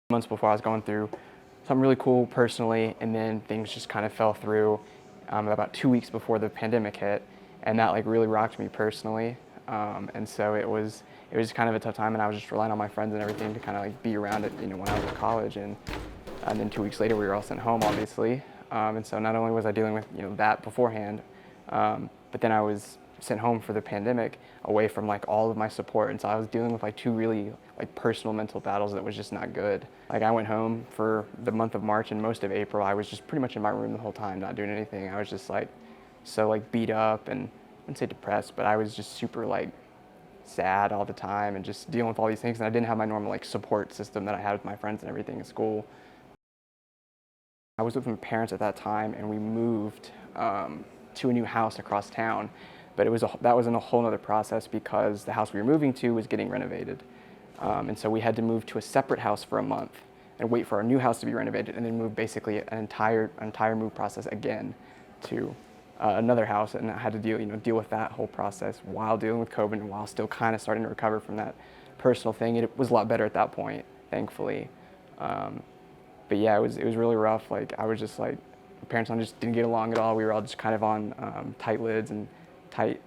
Months before I was going through something really cool personally, and then things just kind of fell through about 2 weeks before the pandemic hit, and that like really rocked me personally. And so it was kind of a tough time, and I was just relying on my friends and everything to kind of like be around it, when I was at college, and then 2 weeks later we were all sent home, obviously. And so not only was I dealing with that beforehand, but then I was sent home for the pandemic away from like all of my support, and so I was dealing with like two really like personal mental battles that was just not good. Like I went home for the month of March and most of April. I was just pretty much in my room the whole time, not doing anything. I was just like so like beat up, and I wouldn't say depressed, but I was just super like sad all the time and just dealing with all these things, and I didn't have my normal like support system that I had with my friends and everything at school. I was with my parents at that time, and we moved to a new house across town. But that was in a whole other process because the house we were moving to was getting renovated. And so we had to move to a separate house for a month and wait for our new house to be renovated, and then move basically an entire move process again to another house. And I had to deal with that whole process while dealing with COVID and while still kind of starting to recover from that personal thing. It was a lot better at that point, thankfully. But yeah, it was really rough. Like I was just like, my parents and I just didn't get along at all. We were all just kind of on tight lids and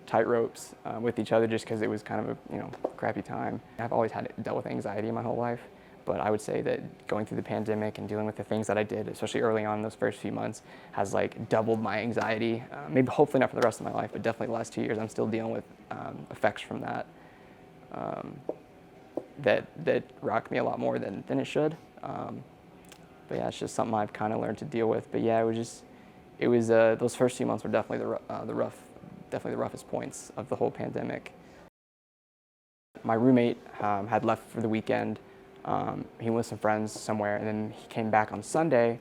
tight ropes with each other, just because it was kind of a crappy time. I've always dealt with anxiety my whole life, but I would say that going through the pandemic and dealing with the things that I did, especially early on in those first few months, has like doubled my anxiety. Maybe hopefully not for the rest of my life, but definitely the last 2 years I'm still dealing with effects from that. That rocked me a lot more than it should. But yeah, it's just something I've kind of learned to deal with. But yeah, those first few months were definitely definitely the roughest points of the whole pandemic. My roommate had left for the weekend. He went with some friends somewhere, and then he came back on Sunday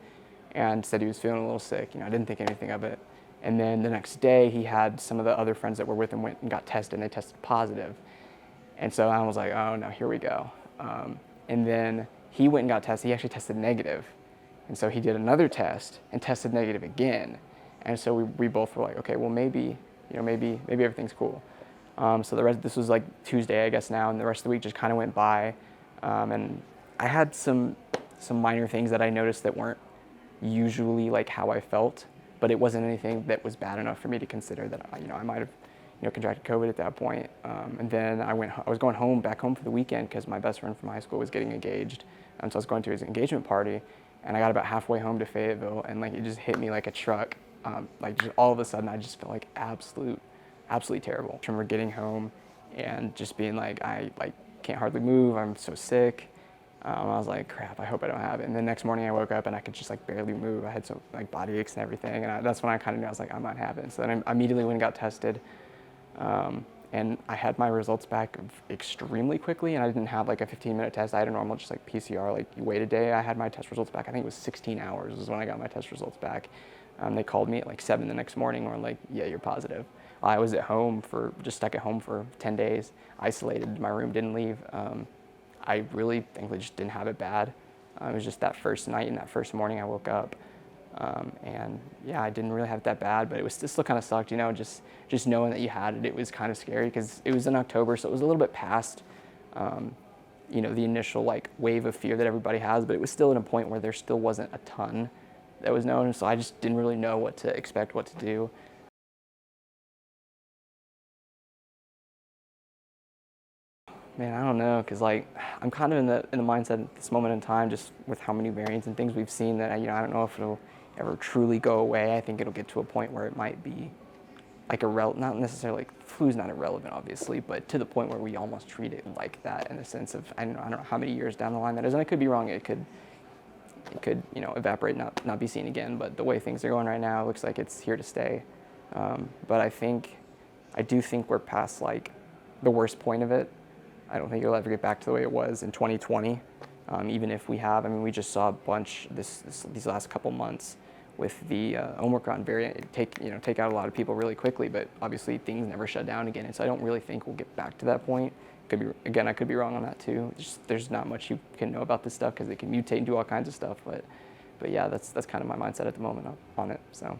and said he was feeling a little sick. I didn't think anything of it. And then the next day, he had some of the other friends that were with him went and got tested, and they tested positive. And so I was like, oh no, here we go. And then he went and got tested. He actually tested negative. And so he did another test and tested negative again. And so we both were like, okay, well maybe everything's cool. So this was like Tuesday, I guess now, and the rest of the week just kind of went by. And I had some minor things that I noticed that weren't usually like how I felt, but it wasn't anything that was bad enough for me to consider that I might have contracted COVID at that point. And then I was going back home for the weekend because my best friend from high school was getting engaged. And so I was going to his engagement party, and I got about halfway home to Fayetteville, and like it just hit me like a truck. Like just all of a sudden I just felt like absolutely terrible. I remember getting home and just being like, I can't hardly move, I'm so sick. I was like, crap, I hope I don't have it. And the next morning I woke up and I could just like barely move. I had some like body aches and everything, and that's when I kind of knew, I was like, I might have it. So then I immediately went and got tested, and I had my results back extremely quickly, and I didn't have like a 15-minute test. I had a normal just like PCR, like you wait a day. I had my test results back, I think it was 16 hours was when I got my test results back. They called me at like 7 the next morning and were like, yeah, you're positive. I was stuck at home for 10 days, isolated in my room, didn't leave. I really thankfully just didn't have it bad. It was just that first night and that first morning I woke up. And yeah, I didn't really have it that bad, but it still kind of sucked, just knowing that you had it. It was kind of scary because it was in October, so it was a little bit past, the initial like wave of fear that everybody has, but it was still at a point where there still wasn't a ton that was known, so I just didn't really know what to expect, what to do. Man, I don't know, because like I'm kind of in the mindset at this moment in time, just with how many variants and things we've seen, that I don't know if it'll ever truly go away. I think it'll get to a point where it might be like not necessarily like flu's not irrelevant, obviously, but to the point where we almost treat it like that, in the sense of I don't know how many years down the line that is, and I could be wrong. It could evaporate, not be seen again. But the way things are going right now, it looks like it's here to stay. But I do think we're past like the worst point of it. I don't think it'll ever get back to the way it was in 2020. Even if we have, we just saw a bunch these last couple months with the Omicron variant take out a lot of people really quickly. But obviously things never shut down again, and so I don't really think we'll get back to that point. I could be wrong on that too. There's not much you can know about this stuff because it can mutate and do all kinds of stuff. But yeah, that's kind of my mindset at the moment on it. So.